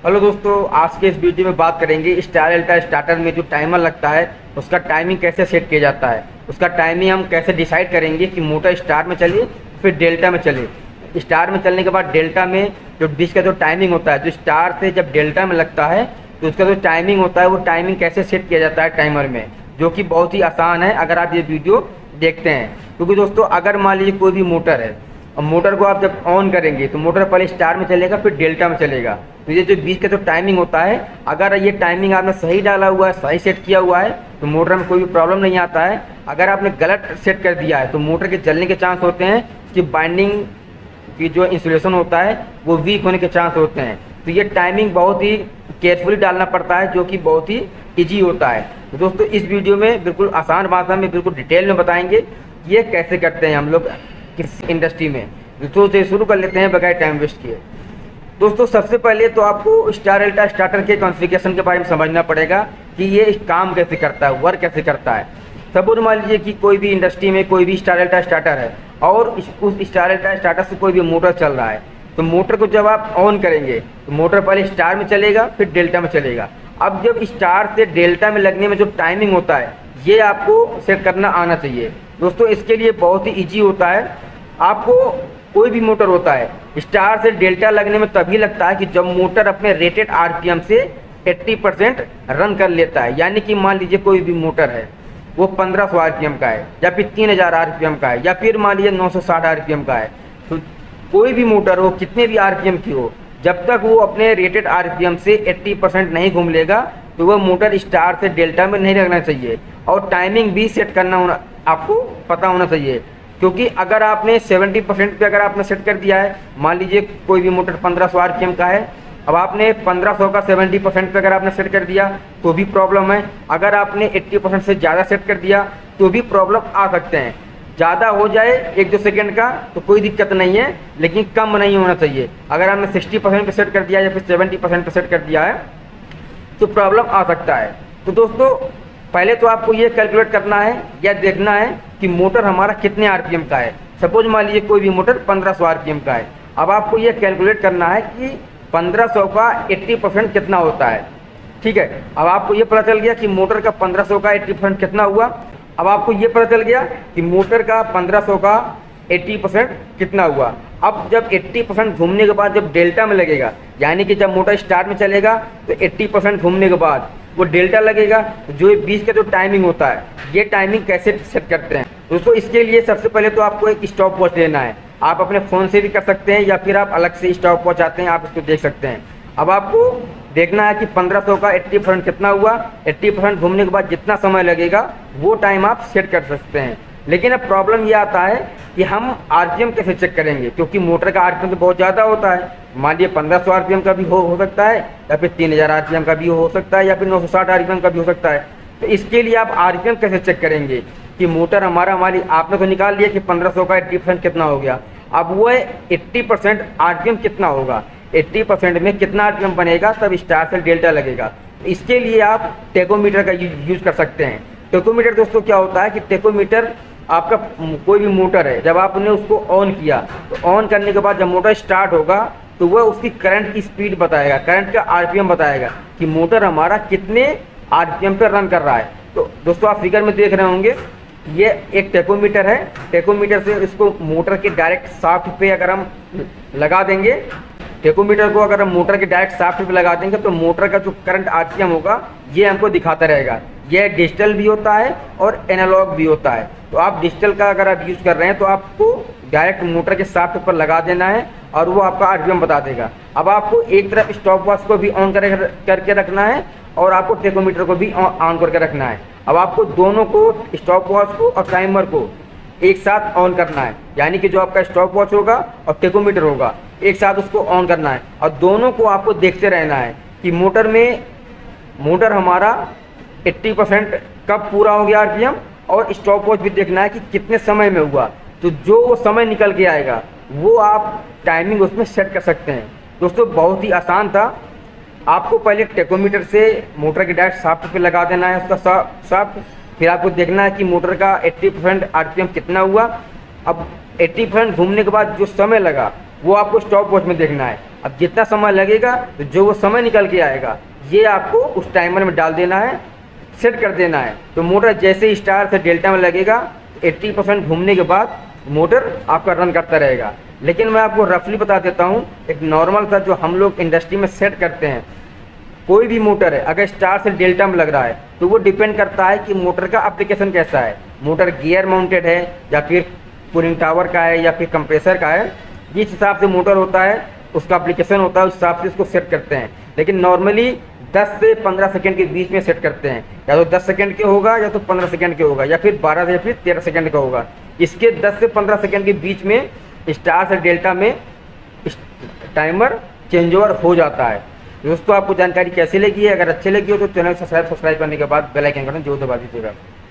Hello दोस्तों, आज के इस वीडियो में बात करेंगे स्टार अल्ट्रा स्टार्टर में जो टाइमर लगता है उसका टाइमिंग कैसे सेट किया जाता है। उसका टाइमिंग हम कैसे डिसाइड करेंगे कि मोटर स्टार में चले फिर डेल्टा में चले। स्टार में चलने के बाद डेल्टा में जो डिश का जो टाइमिंग होता है, जो स्टार से जब डेल्टा में लगता है तो उसका जो टाइमिंग होता है वो टाइमिंग कैसे सेट किया जाता है टाइमर में, जो कि बहुत ही आसान है अगर आप ये वीडियो देखते हैं। क्योंकि दोस्तों अगर मान लीजिए कोई भी मोटर है और मोटर को आप जब ऑन करेंगे तो मोटर पहले स्टार में चलेगा फिर डेल्टा में चलेगा। तो ये जो बीच का जो टाइमिंग होता है, अगर ये टाइमिंग आपने सही डाला हुआ है, सही सेट किया हुआ है तो मोटर में कोई भी प्रॉब्लम नहीं आता है। अगर आपने गलत सेट कर दिया है तो मोटर के जलने के चांस होते हैं, उसकी बाइंडिंग की जो इंसुलेशन होता है वो वीक होने के चांस होते हैं। तो ये टाइमिंग बहुत ही केयरफुली डालना पड़ता है, जो कि बहुत ही ईजी होता है। तो दोस्तों इस वीडियो में बिल्कुल आसान भाषा में बिल्कुल डिटेल में बताएंगे ये कैसे करते हैं हम लोग किस इंडस्ट्री में। दोस्तों से शुरू कर लेते हैं बगैर टाइम वेस्ट किए। दोस्तों सबसे पहले तो आपको स्टार अल्ट्रा स्टार्टर के कॉन्फ़िगरेशन के बारे में समझना पड़ेगा कि ये काम कैसे करता है, वर्क कैसे करता है। सपोज मान लीजिए कि कोई भी इंडस्ट्री में कोई भी स्टार अल्ट्रा स्टार्टर है और उस स्टार अल्ट्रा स्टार्टर से कोई भी मोटर चल रहा है, तो मोटर को जब आप ऑन करेंगे तो मोटर पहले स्टार में चलेगा फिर डेल्टा में चलेगा। अब जब स्टार से डेल्टा में लगने में जो टाइमिंग होता है ये आपको सेट करना आना चाहिए। दोस्तों इसके लिए बहुत ही ईजी होता है। आपको कोई भी मोटर होता है स्टार से डेल्टा लगने में तभी लगता है कि जब मोटर अपने रेटेड आरपीएम से 80% रन कर लेता है। यानी कि मान लीजिए कोई भी मोटर है वो 1500 आरपीएम का है या फिर 3000 आरपीएम का है या फिर मान लीजिए 960 आरपीएम का है। तो कोई भी मोटर हो कितने भी आरपीएम की हो, जब तक वो अपने रेटेड आरपीएम से 80% नहीं घूम लेगा तो वह मोटर स्टार से डेल्टा में नहीं लगना चाहिए। और टाइमिंग भी सेट करना आपको पता होना चाहिए। क्योंकि अगर आपने 70% पे अगर आपने सेट कर दिया है, मान लीजिए कोई भी मोटर 1500 आरपीएम का है, अब आपने 1500 का 70% पे अगर आपने सेट कर दिया तो भी प्रॉब्लम है। अगर आपने 80% से ज़्यादा सेट कर दिया तो भी प्रॉब्लम आ सकते हैं। ज़्यादा हो जाए 1-2 सेकेंड का तो कोई दिक्कत नहीं है, लेकिन कम नहीं होना चाहिए। अगर आपने 60% पे सेट कर दिया या फिर 70% पे सेट कर दिया है तो प्रॉब्लम आ सकता है। तो दोस्तों पहले तो आपको ये कैलकुलेट करना है या देखना है कि मोटर हमारा कितने आरपीएम का है। सपोज मान लीजिए कोई भी मोटर 1500 आरपीएम का है। अब आपको ये कैलकुलेट करना है कि 1500 का 80% कितना होता है। ठीक है, अब आपको ये पता चल गया कि मोटर का 1500 का 80% कितना हुआ। अब आपको ये पता चल गया कि मोटर का 1500 का 80% कितना हुआ। अब जब 80% घूमने के बाद जब डेल्टा में लगेगा, यानी कि जब मोटर स्टार्ट में चलेगा तो 80% घूमने के बाद वो डेल्टा लगेगा, तो जो बीच का जो टाइमिंग होता है ये टाइमिंग कैसे सेट करते हैं। दोस्तों इसके लिए सबसे पहले तो आपको एक स्टॉप वॉच लेना है। आप अपने फ़ोन से भी कर सकते हैं या फिर आप अलग से स्टॉप वॉच आते हैं, आप इसको देख सकते हैं। अब आपको देखना है कि 1500 का 80% कितना हुआ। 80% घूमने के बाद जितना समय लगेगा वो टाइम आप सेट कर सकते हैं। लेकिन अब प्रॉब्लम ये आता है कि हम आरपीएम कैसे चेक करेंगे, क्योंकि मोटर का आरपीएम तो बहुत ज़्यादा होता है। मान लीजिए 1500 आरपीएम का भी हो सकता है या फिर 3000 आरपीएम का भी हो सकता है या फिर 960 आरपीएम का भी हो सकता है। तो इसके लिए आप आरपीएम कैसे चेक करेंगे कि मोटर हमारी आपने तो निकाल लिया कि 1500 का 80% कितना हो गया। अब वो 80% आरपीएम कितना होगा, 80% में कितना आरपीएम बनेगा तब स्टार से डेल्टा लगेगा। तो इसके लिए आप टेकोमीटर का यूज कर सकते हैं। टेकोमीटर दोस्तों क्या होता है कि टेकोमीटर आपका कोई भी मोटर है, जब आपने उसको ऑन किया तो ऑन करने के बाद जब मोटर स्टार्ट होगा तो वह उसकी करंट की स्पीड बताएगा, करंट का आरपीएम बताएगा कि मोटर हमारा कितने आरपीएम पे रन कर रहा है। तो दोस्तों आप फिगर में देख रहे होंगे ये एक टेकोमीटर है। टेकोमीटर से इसको मोटर के डायरेक्ट शाफ्ट पे अगर हम लगा देंगे, टेकोमीटर को अगर हम मोटर के डायरेक्ट शाफ्ट पे लगा देंगे तो मोटर का जो करंट आरपीएम होगा ये हमको दिखाता रहेगा। यह डिजिटल भी होता है और एनालॉग भी होता है। तो आप डिजिटल का अगर आप यूज़ कर रहे हैं तो आपको डायरेक्ट मोटर के शाफ्ट पर लगा देना है और वो आपका आरपीएम बता देगा। अब आपको एक तरफ स्टॉप वॉच को भी ऑन करके रखना है और आपको टेकोमीटर को भी ऑन करके रखना है। अब आपको दोनों को, स्टॉप वॉच को और टाइमर को एक साथ ऑन करना है। यानी कि जो आपका स्टॉप वॉच होगा और टेकोमीटर होगा एक साथ उसको ऑन करना है और दोनों को आपको देखते रहना है कि मोटर हमारा 80% कब पूरा हो गया आरपीएम, और स्टॉप वॉच भी देखना है कि कितने समय में हुआ। तो जो वो समय निकल के आएगा वो आप टाइमिंग उसमें सेट कर सकते हैं। दोस्तों बहुत ही आसान था। आपको पहले टेकोमीटर से मोटर के डायरेक्ट शाफ्ट पे लगा देना है उसका शाफ्ट, फिर आपको देखना है कि मोटर का 80% आरपीएम कितना हुआ। अब 80% घूमने के बाद जो समय लगा वो आपको स्टॉप वॉच में देखना है। अब जितना समय लगेगा तो जो वो समय निकल के आएगा ये आपको उस टाइमर में डाल देना है, सेट कर देना है। तो मोटर जैसे ही स्टार से डेल्टा में लगेगा 80% घूमने के बाद मोटर आपका रन करता रहेगा। लेकिन मैं आपको रफली बता देता हूँ, एक नॉर्मल था जो हम लोग इंडस्ट्री में सेट करते हैं। कोई भी मोटर है अगर स्टार से डेल्टा में लग रहा है तो वो डिपेंड करता है कि मोटर का एप्लीकेशन कैसा है। मोटर गियर माउंटेड है या फिर कूलिंग टावर का है या फिर कंप्रेसर का है, जिस हिसाब से मोटर होता है उसका एप्लीकेशन होता है, उस हिसाब से इसको सेट करते हैं। लेकिन नॉर्मली 10 से 15 सेकंड के बीच में सेट करते हैं, या तो 10 सेकंड के होगा या तो 15 सेकंड के होगा या फिर 12 या फिर 13 सेकंड का होगा। इसके 10 से 15 सेकंड के बीच में स्टार से डेल्टा में टाइमर चेंज ओवर हो जाता है। दोस्तों आपको जानकारी कैसी लगी है? अगर अच्छी लगी हो तो चैनल सब्सक्राइब करने के बाद बेल आइकन का जरूर दबा दीजिएगा।